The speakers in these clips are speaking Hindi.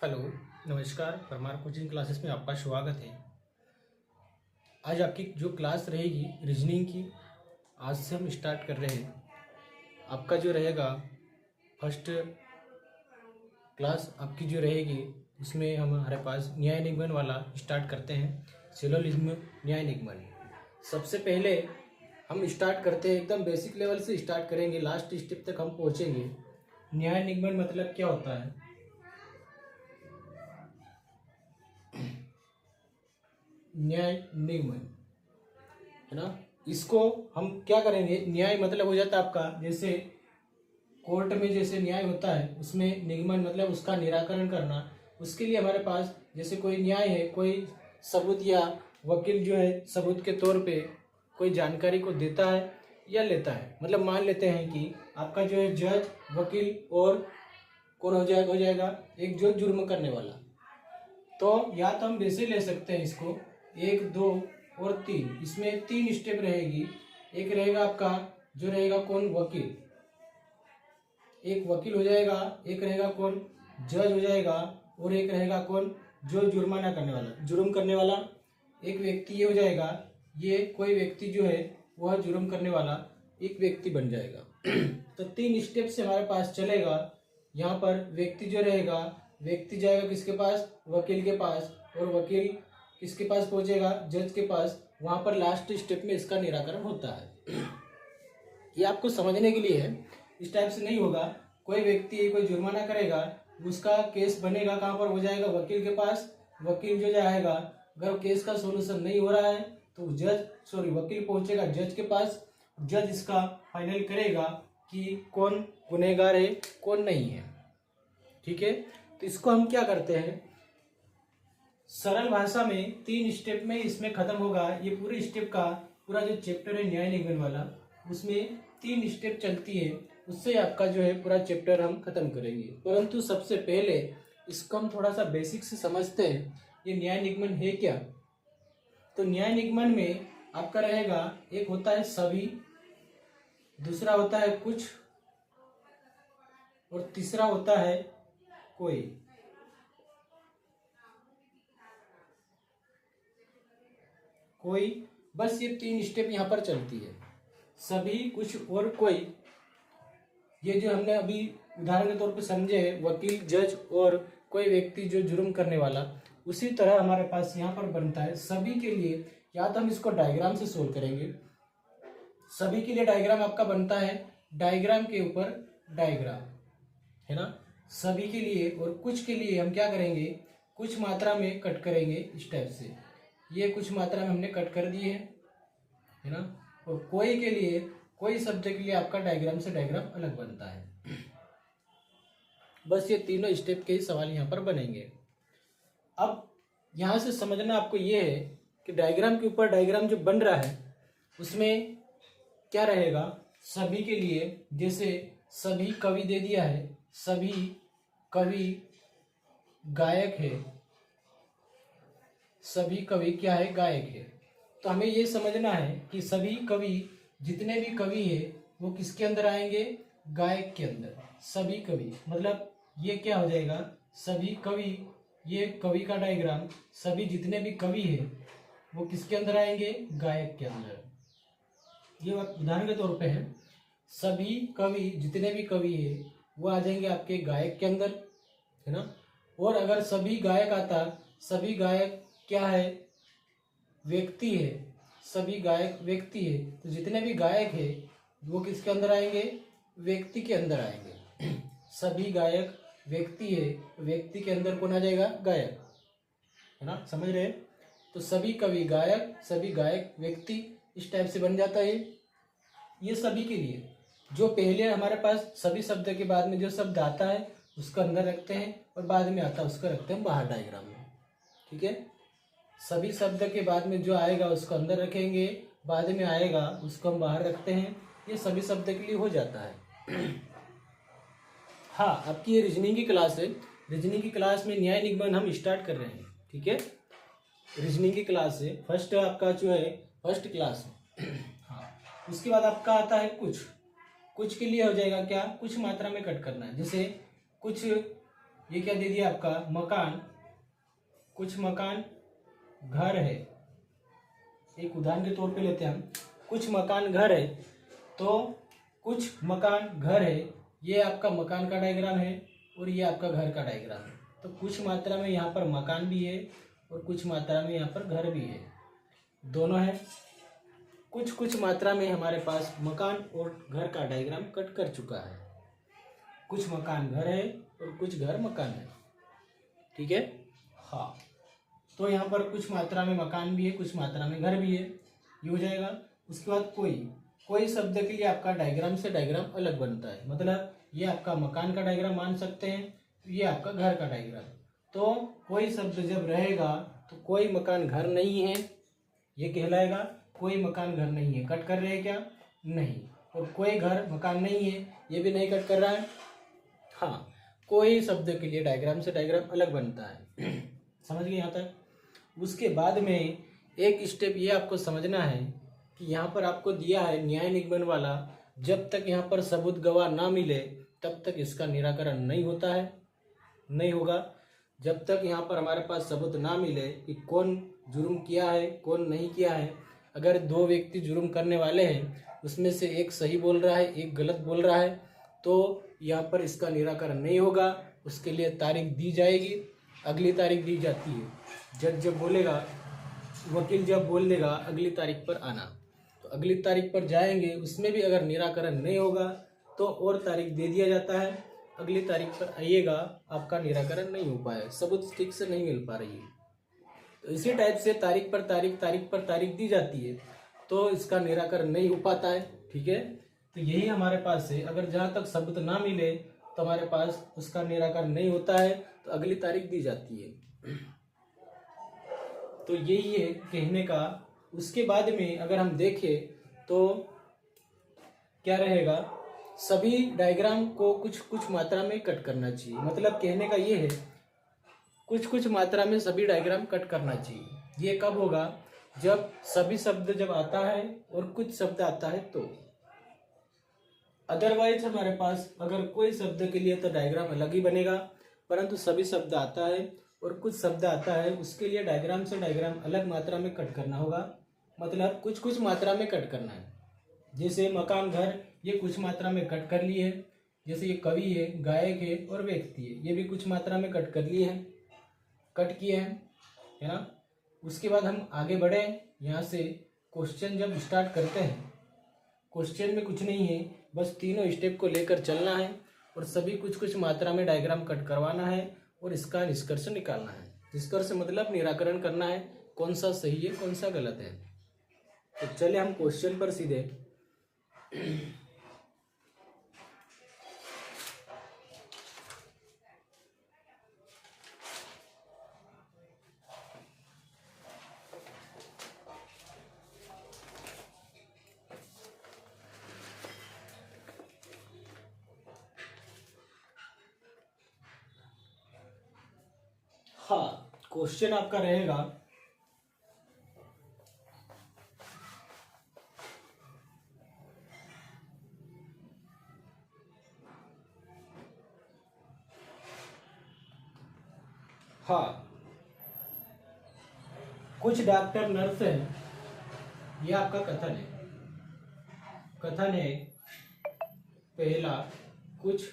हेलो, नमस्कार। परमार कोचिंग क्लासेस में आपका स्वागत है। आज आपकी जो क्लास रहेगी रीजनिंग की, आज से हम स्टार्ट कर रहे हैं। आपका जो रहेगा फर्स्ट क्लास आपकी जो रहेगी उसमें हमारे पास न्याय निगमन वाला स्टार्ट करते हैं। सिलोजिज्म न्याय निगमन। सबसे पहले हम स्टार्ट करते हैं, एकदम बेसिक लेवल से स्टार्ट करेंगे, लास्ट स्टेप तक हम पहुँचेंगे। न्याय निगमन मतलब क्या होता है? न्याय निगमन है ना। इसको हम क्या करेंगे, न्याय मतलब हो जाता है आपका, जैसे कोर्ट में जैसे न्याय होता है उसमें निगमन मतलब उसका निराकरण करना। उसके लिए हमारे पास जैसे कोई न्याय है, कोई सबूत या वकील जो है सबूत के तौर पे कोई जानकारी को देता है या लेता है। मतलब मान लेते हैं कि आपका जो है जज, वकील और कौन हो जाएगा एक जो जुर्म करने वाला। तो या तो हम वैसे ले सकते हैं इसको, 1, 2 और 3, इसमें 3 स्टेप रहेगी। एक रहेगा आपका जो रहेगा कौन, वकील, एक वकील हो जाएगा, एक रहेगा कौन, जज हो जाएगा, और एक रहेगा कौन, जो जुर्माना करने वाला, जुर्म करने वाला एक व्यक्ति ये हो जाएगा। ये कोई व्यक्ति जो है वह जुर्म करने वाला एक व्यक्ति बन जाएगा। तो 3 स्टेप से हमारे पास चलेगा। यहाँ पर व्यक्ति जो रहेगा, व्यक्ति जाएगा किसके पास, वकील के पास, और वकील किसके पास पहुंचेगा, जज के पास। वहां पर लास्ट स्टेप में इसका निराकरण होता है। ये आपको समझने के लिए है, इस टाइप से नहीं होगा। कोई व्यक्ति कोई जुर्माना करेगा, उसका केस बनेगा कहाँ पर, हो जाएगा वकील के पास। वकील जो जाएगा, अगर केस का सोल्यूशन नहीं हो रहा है तो वकील पहुंचेगा जज के पास। जज इसका फाइनल करेगा कि कौन गुनहगार है कौन नहीं है। ठीक है, तो इसको हम क्या करते हैं, सरल भाषा में 3 स्टेप में इसमें खत्म होगा। ये पूरे स्टेप का पूरा जो चैप्टर है न्याय निगमन वाला, उसमें 3 स्टेप चलती है। उससे आपका जो है पूरा चैप्टर हम खत्म करेंगे। परंतु सबसे पहले इसको हम थोड़ा सा बेसिक से समझते हैं, ये न्याय निगमन है क्या। तो न्याय निगमन में आपका रहेगा, एक होता है सभी, दूसरा होता है कुछ, और तीसरा होता है कोई। बस ये 3 स्टेप यहाँ पर चलती है, सभी, कुछ और कोई। ये जो हमने अभी उदाहरण के तौर पे समझे, वकील, जज और कोई व्यक्ति जो जुर्म करने वाला, उसी तरह हमारे पास यहाँ पर बनता है सभी के लिए। या तो हम इसको डायग्राम से सोल्व करेंगे। सभी के लिए डायग्राम आपका बनता है, डायग्राम के ऊपर डायग्राम, है ना। सभी के लिए, और कुछ के लिए हम क्या करेंगे, कुछ मात्रा में कट करेंगे इस टाइप से। ये कुछ मात्रा में हमने कट कर दिए है ना। और कोई के लिए, कोई शब्द के लिए आपका डायग्राम से डायग्राम अलग बनता है। बस ये तीनों स्टेप के ही सवाल यहाँ पर बनेंगे। अब यहाँ से समझना आपको ये है कि डायग्राम के ऊपर डायग्राम जो बन रहा है उसमें क्या रहेगा, सभी के लिए, जैसे सभी कवि दे दिया है, सभी कवि गायक है, सभी कवि क्या है, गायक है। तो हमें ये समझना है कि सभी कवि, जितने भी कवि है वो किसके अंदर आएंगे, गायक के अंदर। सभी कवि मतलब ये क्या हो जाएगा, सभी कवि, ये कवि का डायग्राम, सभी जितने भी कवि है वो किसके अंदर आएंगे, गायक के अंदर। ये उदाहरण के तौर पे है, सभी कवि जितने भी कवि है वो आ जाएंगे आपके गायक के अंदर, है ना। और अगर सभी गायक आता, सभी गायक क्या है, व्यक्ति है, सभी गायक व्यक्ति है, तो जितने भी गायक है वो किसके अंदर आएंगे, व्यक्ति के अंदर आएंगे। सभी गायक व्यक्ति है, व्यक्ति के अंदर कौन आ जाएगा, गायक, है ना। समझ रहे हैं। तो सभी कवि गायक, सभी गायक व्यक्ति, इस टाइप से बन जाता है। ये सभी के लिए जो पहले हमारे पास सभी शब्द के बाद में जो शब्द आता है उसको अंदर रखते हैं, और बाद में आता है उसको रखते हैं बाहर डायग्राम में। ठीक है, सभी शब्द के बाद में जो आएगा उसको अंदर रखेंगे, बाद में आएगा उसको हम बाहर रखते हैं। ये सभी शब्द के लिए हो जाता है। हाँ, आपकी ये रीजनिंग की क्लास है। रीजनिंग की क्लास में न्याय निगमन हम स्टार्ट कर रहे हैं। ठीक है, रीजनिंग की क्लास है, फर्स्ट आपका जो है फर्स्ट क्लास है। हाँ, उसके बाद आपका आता है कुछ। कुछ के लिए हो जाएगा क्या, कुछ मात्रा में कट करना है। जैसे कुछ ये क्या दे दिया आपका मकान, कुछ मकान घर है। एक उदाहरण के तौर पे लेते हैं हम, कुछ मकान घर है, तो कुछ मकान घर है, ये आपका मकान का डायग्राम है और ये आपका घर का डायग्राम है। तो कुछ मात्रा में यहाँ पर मकान भी है और कुछ मात्रा में यहाँ पर घर भी है, दोनों है। कुछ कुछ मात्रा में हमारे पास मकान और घर का डायग्राम कट कर चुका है। कुछ मकान घर है और कुछ घर मकान है, ठीक है। हाँ, तो यहाँ पर कुछ मात्रा में मकान भी है, कुछ मात्रा में घर भी है, ये हो जाएगा। उसके बाद कोई शब्द के लिए आपका डायग्राम से डायग्राम अलग बनता है, मतलब ये आपका मकान का डायग्राम मान सकते हैं, ये आपका घर का डायग्राम। तो कोई शब्द जब रहेगा तो कोई मकान घर नहीं है, ये कहलाएगा कोई मकान घर नहीं है। कट कर रहे हैं क्या? नहीं। और कोई घर मकान नहीं है, ये भी नहीं कट कर रहा है। हाँ, कोई शब्द के लिए डायग्राम से डायग्राम अलग बनता है। समझ गए यहाँ तक? उसके बाद में एक स्टेप ये आपको समझना है कि यहाँ पर आपको दिया है न्याय निगमन वाला, जब तक यहाँ पर सबूत गवाह ना मिले तब तक इसका निराकरण नहीं होता है, नहीं होगा। जब तक यहाँ पर हमारे पास सबूत ना मिले कि कौन जुर्म किया है कौन नहीं किया है। अगर दो व्यक्ति जुर्म करने वाले हैं, उसमें से एक सही बोल रहा है एक गलत बोल रहा है, तो यहाँ पर इसका निराकरण नहीं होगा। उसके लिए तारीख दी जाएगी, अगली तारीख दी जाती है। जज जब बोलेगा, वकील जब बोल देगा अगली तारीख पर आना, तो अगली तारीख पर जाएंगे। उसमें भी अगर निराकरण नहीं होगा तो और तारीख दे दिया जाता है, अगली तारीख पर आइएगा, आपका निराकरण नहीं हो पाया, सबूत ठीक से नहीं मिल पा रही है। तो इसी टाइप से तारीख पर तारीख दी जाती है, तो इसका निराकरण नहीं हो पाता है, ठीक है। तो यही हमारे पास है, अगर जहाँ तक सबूत ना मिले तो हमारे पास उसका निराकरण नहीं होता है, तो अगली तारीख दी जाती है। तो यही है कहने का। उसके बाद में अगर हम देखें तो क्या रहेगा, सभी डायग्राम को कुछ कुछ मात्रा में कट करना चाहिए। मतलब कहने का ये है, कुछ कुछ मात्रा में सभी डायग्राम कट करना चाहिए। ये कब होगा? जब सभी शब्द जब आता है और कुछ शब्द आता है तो। अदरवाइज हमारे पास अगर कोई शब्द के लिए तो डायग्राम अलग ही बनेगा, परंतु सभी शब्द आता है और कुछ शब्द आता है, उसके लिए डायग्राम से डायग्राम अलग मात्रा में कट करना होगा। मतलब कुछ कुछ मात्रा में कट करना है। जैसे मकान घर, ये कुछ मात्रा में कट कर लिए है। जैसे ये कवि है, गायक है और व्यक्ति है, ये भी कुछ मात्रा में कट कर लिए हैं, कट किए हैं, है ना। उसके बाद हम आगे बढ़े। यहाँ से क्वेश्चन जब स्टार्ट करते हैं, क्वेश्चन में कुछ नहीं है, बस तीनों स्टेप को लेकर चलना है और सभी कुछ कुछ मात्रा में डायग्राम कट करवाना है और इसका निष्कर्ष निकालना है। निष्कर्ष मतलब निराकरण करना है, कौन सा सही है कौन सा गलत है। तो चले हम क्वेश्चन पर सीधे। हाँ, क्वेश्चन आपका रहेगा, हाँ, कुछ डॉक्टर नर्स हैं, यह आपका कथन है। कथन है पहला, कुछ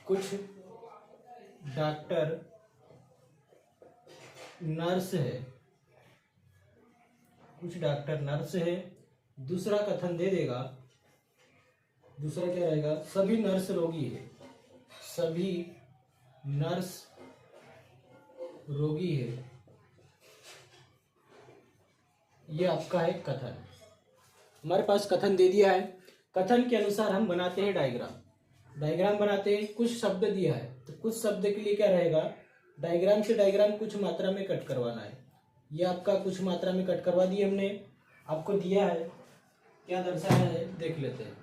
कुछ डॉक्टर नर्स है, कुछ डॉक्टर नर्स है। दूसरा कथन दे देगा, दूसरा क्या रहेगा, सभी नर्स रोगी है, सभी नर्स रोगी है। ये आपका है कथन। हमारे पास कथन दे दिया है, कथन के अनुसार हम बनाते हैं डायग्राम। डायग्राम बनाते हैं, कुछ शब्द दिया है तो कुछ शब्द के लिए क्या रहेगा, डायग्राम से डायग्राम कुछ मात्रा में कट करवाना है। ये आपका कुछ मात्रा में कट करवा दिए हमने, आपको दिया है, क्या दर्शाया है देख लेते हैं।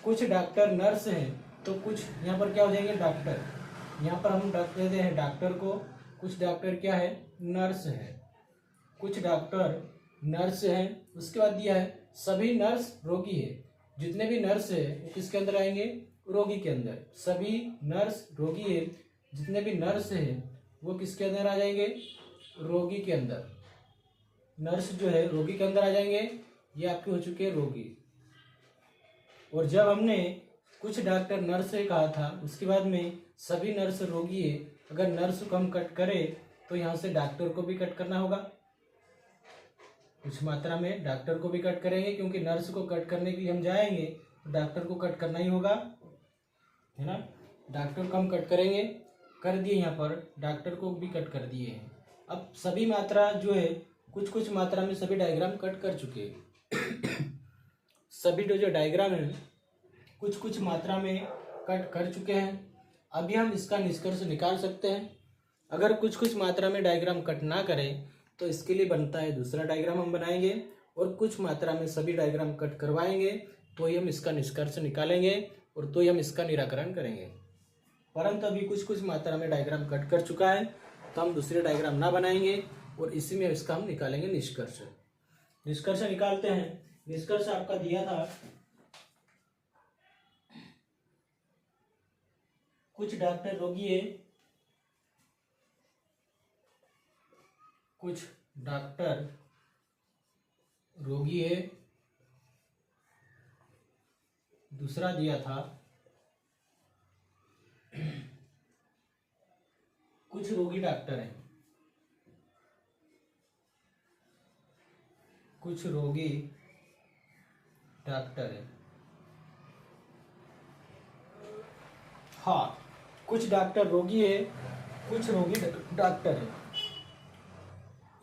कुछ डॉक्टर नर्स हैं, तो कुछ यहाँ पर क्या हो जाएंगे, डॉक्टर। यहाँ पर हम देते हैं डॉक्टर को, कुछ डॉक्टर क्या है, नर्स है। कुछ डॉक्टर नर्स हैं। उसके बाद दिया है सभी नर्स रोगी है। जितने भी नर्स है वो किसके अंदर आएंगे? रोगी के अंदर। सभी नर्स रोगी है, जितने भी नर्स है वो किसके अंदर आ जाएंगे? रोगी के अंदर। नर्स जो है रोगी के अंदर आ जाएंगे। ये आपके हो चुके हैं रोगी। और जब हमने कुछ डॉक्टर नर्स से कहा था, उसके बाद में सभी नर्स रोगी है, अगर नर्स को हम कट करें तो यहाँ से डॉक्टर को भी कट करना होगा। कुछ मात्रा में डॉक्टर को भी कट करेंगे, क्योंकि नर्स को कट करने के लिए हम जाएंगे तो डॉक्टर को कट करना ही होगा, है ना। डॉक्टर को हम कट करेंगे, कर दिए यहाँ पर, डॉक्टर को भी कट कर दिए हैं। अब सभी मात्रा जो है कुछ कुछ मात्रा में सभी डायग्राम कट कर चुके हैं। सभी जो डायग्राम है कुछ कुछ मात्रा में कट कर चुके हैं। अभी हम इसका निष्कर्ष निकाल सकते हैं। अगर कुछ कुछ मात्रा में डायग्राम कट ना करें तो इसके लिए बनता है दूसरा डायग्राम हम बनाएंगे, और कुछ मात्रा में सभी डायग्राम कट करवाएंगे तो ही हम इसका निष्कर्ष निकालेंगे और तो ही हम इसका निराकरण करेंगे। परंतु अभी कुछ कुछ मात्रा में डायग्राम कट कर चुका है तो हम दूसरे डायग्राम ना बनाएंगे और इसी में इसका हम निकालेंगे निष्कर्ष। निष्कर्ष निकालते हैं। निष्कर्ष आपका दिया था कुछ डॉक्टर रोगी है, कुछ डॉक्टर रोगी है। दूसरा दिया था कुछ रोगी डॉक्टर हैं, कुछ रोगी डॉक्टर है। हाँ, कुछ डॉक्टर रोगी है, कुछ रोगी डॉक्टर है।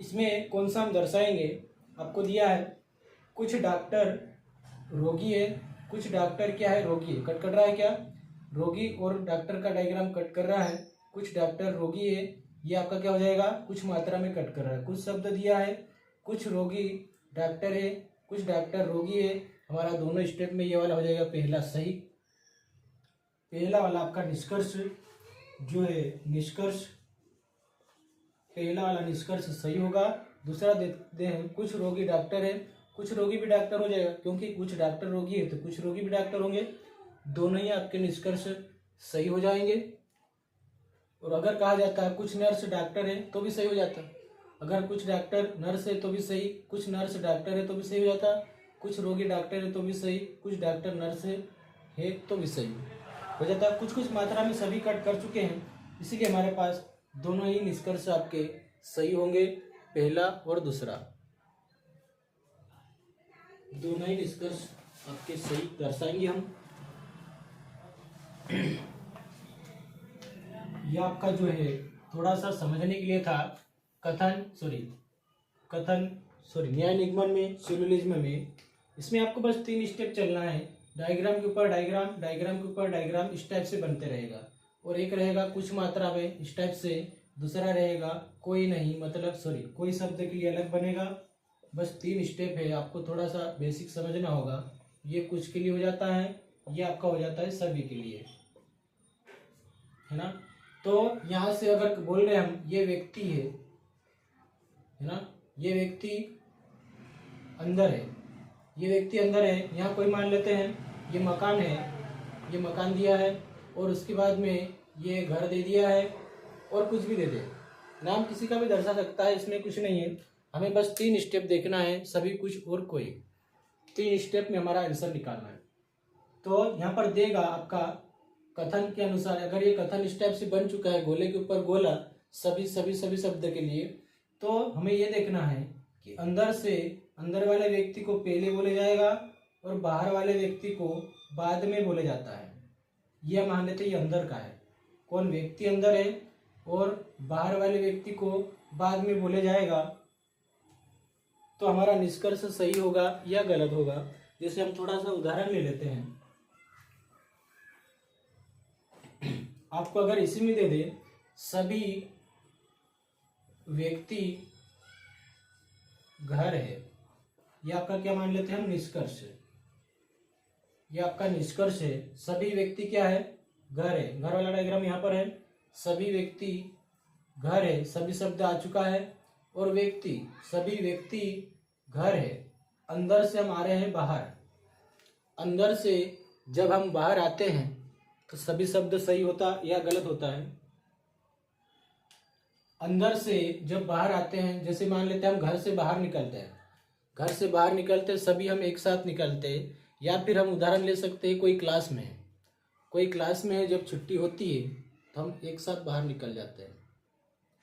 इसमें कौन सा हम दर्शाएंगे? आपको दिया है कुछ डॉक्टर रोगी है, कुछ डॉक्टर क्या है? रोगी है। कट कर रहा है क्या? रोगी और डॉक्टर का डायग्राम कट कर रहा है। कुछ डॉक्टर रोगी है, ये आपका क्या हो जाएगा? कुछ मात्रा में कट कर रहा है। कुछ शब्द दिया है, कुछ रोगी डॉक्टर है, कुछ डॉक्टर रोगी है। हमारा दोनों स्टेप में ये वाला हो जाएगा पहला सही। पहला वाला आपका निष्कर्ष जो है निष्कर्ष, पहला वाला निष्कर्ष सही होगा। दूसरा देखते हैं कुछ रोगी डॉक्टर है, कुछ रोगी भी डॉक्टर हो जाएगा, क्योंकि कुछ डॉक्टर रोगी है तो कुछ रोगी भी डॉक्टर होंगे। दोनों ही आपके निष्कर्ष सही हो जाएंगे। और अगर कहा जाता है कुछ नर्स डॉक्टर है तो भी सही हो जाता। अगर कुछ डॉक्टर नर्स है तो भी सही, कुछ नर्स डॉक्टर है तो भी सही हो जाता, कुछ रोगी डॉक्टर है तो भी सही, कुछ डॉक्टर नर्स है तो भी सही हो जाता। कुछ कुछ मात्रा में सभी कट कर चुके हैं, इसीलिए हमारे पास दोनों ही निष्कर्ष आपके सही होंगे, पहला और दूसरा। दोनों ही निष्कर्ष आपके सही दर्शाएंगे हम। यह आपका जो है थोड़ा सा समझने के लिए था। न्याय निगमन में, सिलोजिज्म में, इसमें आपको बस 3 स्टेप चलना है। डायग्राम के ऊपर डायग्राम, डायग्राम के ऊपर डायग्राम, इस टाइप से बनते रहेगा। और एक रहेगा कुछ मात्रा में इस टाइप से, दूसरा रहेगा कोई नहीं, मतलब कोई शब्द के लिए अलग बनेगा। बस 3 स्टेप है, आपको थोड़ा सा बेसिक समझना होगा। ये कुछ के लिए हो जाता है, ये आपका हो जाता है सभी के लिए, है ना। तो यहाँ से अगर बोल रहे हम ये व्यक्ति है ना, ये व्यक्ति अंदर है, ये व्यक्ति अंदर है। यहाँ कोई मान लेते हैं ये मकान है, ये मकान दिया है, और उसके बाद में ये घर दे दिया है, और कुछ भी दे दे, नाम किसी का भी दर्शा सकता है, इसमें कुछ नहीं है। हमें बस 3 स्टेप देखना है, सभी कुछ और कोई। 3 स्टेप में हमारा आंसर निकालना है। तो यहाँ पर देगा आपका कथन के अनुसार, अगर ये कथन इस टाइप से बन चुका है, गोले के ऊपर गोला, सभी सभी सभी शब्द के लिए, तो हमें ये देखना है कि अंदर वाले व्यक्ति को पहले बोले जाएगा और बाहर वाले व्यक्ति को बाद में बोले जाता है। यह मान लेते ये अंदर का है, कौन व्यक्ति अंदर है, और बाहर वाले व्यक्ति को बाद में बोले जाएगा, तो हमारा निष्कर्ष सही होगा या गलत होगा। जैसे हम थोड़ा सा उदाहरण ले लेते हैं। आपको अगर इसी में दे दे सभी व्यक्ति घर है, ये आपका क्या मान लेते हैं हम? निष्कर्ष। ये आपका निष्कर्ष है। सभी व्यक्ति क्या है? घर है। घर वाला डायग्राम यहाँ पर है। सभी व्यक्ति घर है, सभी शब्द आ चुका है, और व्यक्ति, सभी व्यक्ति घर है, अंदर से हम आ रहे हैं बाहर। अंदर से जब हम बाहर आते हैं तो सभी शब्द सही होता या गलत होता है? अंदर से जब बाहर आते हैं, जैसे मान लेते हैं हम घर से बाहर निकलते हैं, घर से बाहर निकलते सभी हम एक साथ निकलते हैं। या फिर हम उदाहरण ले सकते हैं, कोई क्लास में है, कोई क्लास में है, जब छुट्टी होती है तो हम एक साथ बाहर निकल जाते हैं।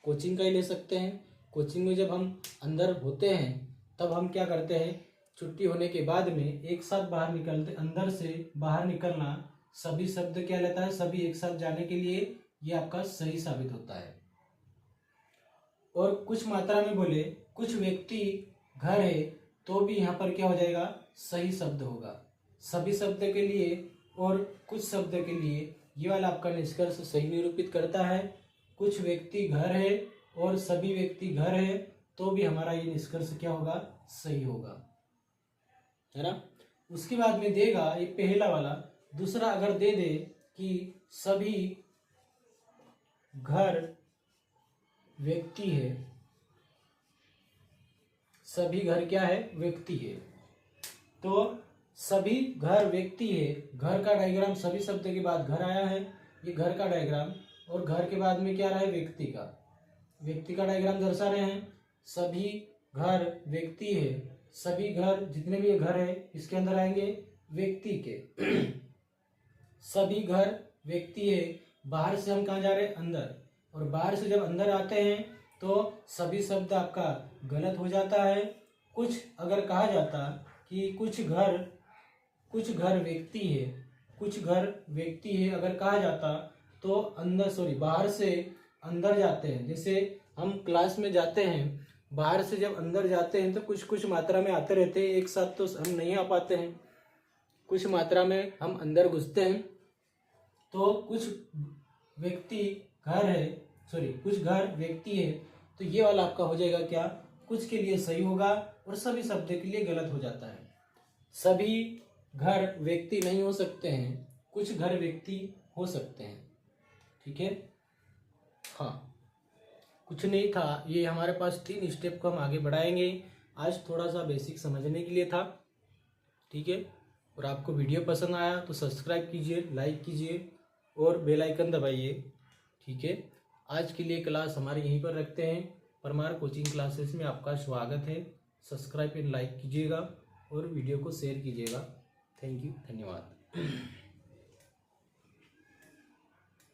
कोचिंग का ही ले सकते हैं, कोचिंग में जब हम अंदर होते हैं तब हम क्या करते हैं, छुट्टी होने के बाद में एक साथ बाहर निकलते। अंदर से बाहर निकलना सभी शब्द क्या लेता है, सभी एक साथ जाने के लिए, ये आपका सही साबित होता है। और कुछ मात्रा में बोले कुछ व्यक्ति घर है तो भी यहाँ पर क्या हो जाएगा, सही शब्द होगा। सभी शब्द के लिए और कुछ शब्द के लिए ये वाला आपका निष्कर्ष सही निरूपित करता है। कुछ व्यक्ति घर है और सभी व्यक्ति घर है तो भी हमारा ये निष्कर्ष क्या होगा, सही होगा, है ना। उसके बाद में देगा ये पहला वाला। दूसरा अगर दे दे कि सभी घर व्यक्ति है, सभी घर क्या है, व्यक्ति है, तो सभी घर व्यक्ति है, घर का डायग्राम सभी शब्द के बाद घर आया है, ये घर का डायग्राम, और घर के बाद में क्या रहा है, व्यक्ति का डायग्राम दर्शा रहे हैं। सभी घर व्यक्ति है, सभी घर जितने भी घर है इसके अंदर आएंगे व्यक्ति के। सभी घर व्यक्ति है, बाहर से हम कहाँ जा रहे हैं, अंदर, और बाहर से जब अंदर आते हैं तो सभी शब्द आपका गलत हो जाता है। कुछ अगर कहा जाता कि कुछ घर व्यक्ति है, कुछ घर व्यक्ति है अगर कहा जाता तो अंदर बाहर से अंदर जाते हैं। जैसे हम क्लास में जाते हैं, बाहर से जब अंदर जाते हैं तो कुछ कुछ मात्रा में आते रहते हैं, एक साथ तो हम नहीं आ पाते हैं, कुछ मात्रा में हम अंदर घुसते हैं। तो कुछ व्यक्ति घर है, कुछ घर व्यक्ति है, तो ये वाला आपका हो जाएगा क्या, कुछ के लिए सही होगा और सभी शब्द के लिए गलत हो जाता है। सभी घर व्यक्ति नहीं हो सकते हैं, कुछ घर व्यक्ति हो सकते हैं, ठीक है। हाँ, कुछ नहीं था, ये हमारे पास 3 स्टेप को हम आगे बढ़ाएंगे। आज थोड़ा सा बेसिक समझने के लिए था, ठीक है। और आपको वीडियो पसंद आया तो सब्सक्राइब कीजिए, लाइक कीजिए और बेल आइकन दबाइए, ठीक है। आज के लिए क्लास हमारे यहीं पर रखते हैं। परमार कोचिंग क्लासेस में आपका स्वागत है। सब्सक्राइब एंड लाइक कीजिएगा और वीडियो को शेयर कीजिएगा। थैंक यू, धन्यवाद।